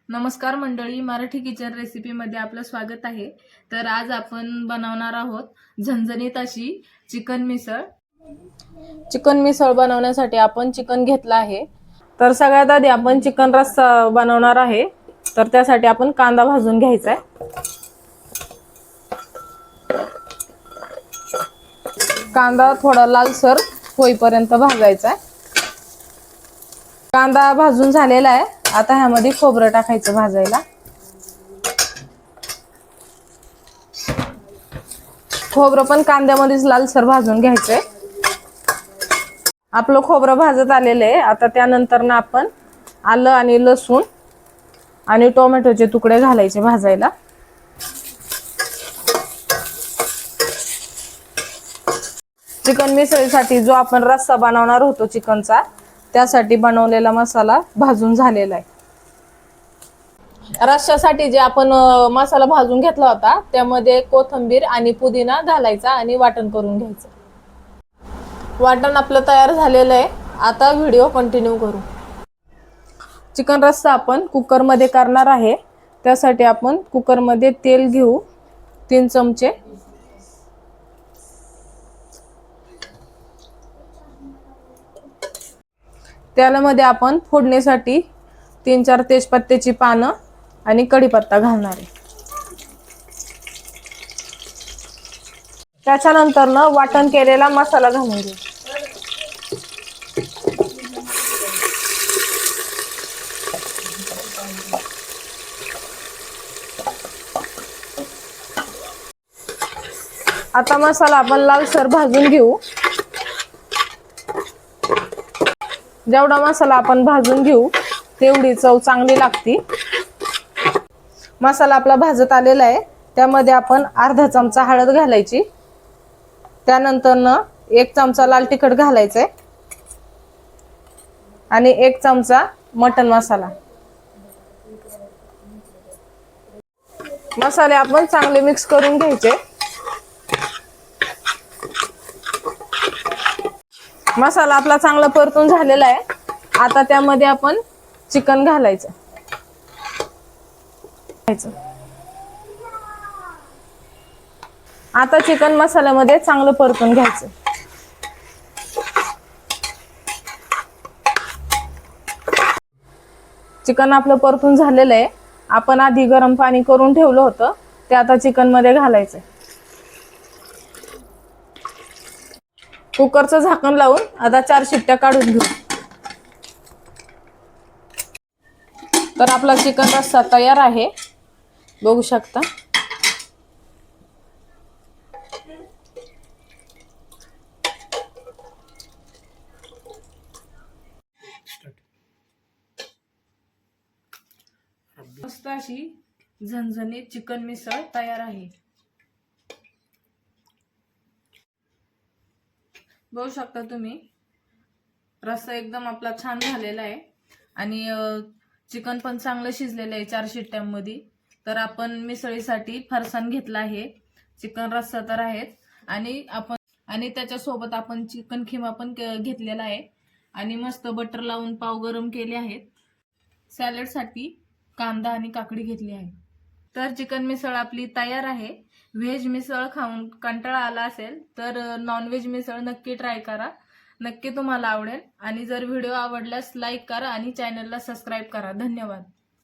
नमस्कार मंडळी, मराठी किचन रेसिपीमध्ये आपलं स्वागत आहे। तर आज आपण बनवणार आहोत झणझणीत अशी चिकन मिसळ। चिकन मिसळ बनवण्यासाठी आपण चिकन घेतलं आहे। तर सगळ्यात आधी आपण चिकन रस्सा बनवणार आहे। तर त्यासाठी आपण कांदा भाजून घ्यायचा आहे। कांदा थोडा लालसर होईपर्यंत भाजायचा आहे। कांदा भाजून झालेला आहे। आता ह्यामध्ये खोबरं टाकायचं भाजायला। खोबरं पण कांद्यामध्येच लालसर भाजून घ्यायचंय। आपलं खोबरं भाजत आलेलं आहे। आता त्यानंतर ना आपण आलं आणि लसूण आणि टोमॅटोचे तुकडे घालायचे भाजायला। चिकन मिसळीसाठी जो आपण रस्सा बनवणार होतो चिकनचा, त्यासाठी बनवलेला मसाला भाजून झालेला आहे। रस्स्यासाठी जे आपण मसाला भाजून घेतला होता त्यामध्ये कोथिंबीर आणि पुदिना घालायचा आणि वाटण करून घ्यायचं। वाटण आपलं तयार झालेलं आहे। आता व्हिडिओ कंटिन्यू करू। चिकन रस्सा आपण कुकर मध्ये करणार आहे। त्यासाठी आपण कुकर मध्ये तेल घेऊ 3 चमचे। तेलामध्ये आपण फोडणीसाठी 3-4 तेजपत्त्याची पानं आणि कढीपत्ता घालणार आहे। त्याच्यानंतर ना वाटण केलेला मसाला घालून घेऊ। आता मसाला आपण लालसर भाजून घेऊ। जेवढा मसाला आपण भाजून घेऊ तेवढी चव चांगली लागते। मसाला आपला भाजत आलेला आहे। त्यामध्ये आपण अर्धा चमचा हळद घालायची। त्यानंतर ना 1 चमचा लाल तिखट घालायचे आणि 1 चमचा मटन मसाला। मसाले आपण चांगले मिक्स करून घ्यायचे। मसाला आपला चांगला परतून झालेला आहे। आता त्यामध्ये आपण चिकन घालायचं। आता चिकन मसाल्यामध्ये चांगलं परतून घ्यायचं। चिकन आपलं परतून झालेलं आहे। आपण आधी गरम पाणी करून ठेवलं होतं ते आता चिकन मध्ये घालायचं। कुकरचं झाकण लावून आता 4 शिट्ट्या काढून घेऊ। तर आपला चिकन रस्सा तयार आहे, बघू शकता। मस्त अशी झणझणीत चिकन मिसळ तयार आहे, बघू शकता तुम्ही। रस्सा एकदम आपला छान झालेला आहे आणि चिकन पण चांगलं शिजलेलं आहे 4 शिट्ट्यांमध्ये। तर आपण मिसळीसाठी फरसाण घेतला आहे। चिकन रस्सा तर आहेच आणि त्याच्यासोबत आपण चिकन खिमा पण घेतलेला आहे आणि मस्त बटर लावून पाव गरम केले आहेत। सॅलड साठी कांदा आणि काकडी घेतली आहे। तर चिकन मिसळ आपली तयार आहे। व्हेज मिसळ खाऊन कंटाळा आला असेल तर नॉन व्हेज मिसळ नक्की ट्राय करा, नक्की तुम्हाला आवडेल। आणि जर व्हिडिओ आवडल्यास लाईक करा आणि चॅनलला सबस्क्राइब करा। धन्यवाद।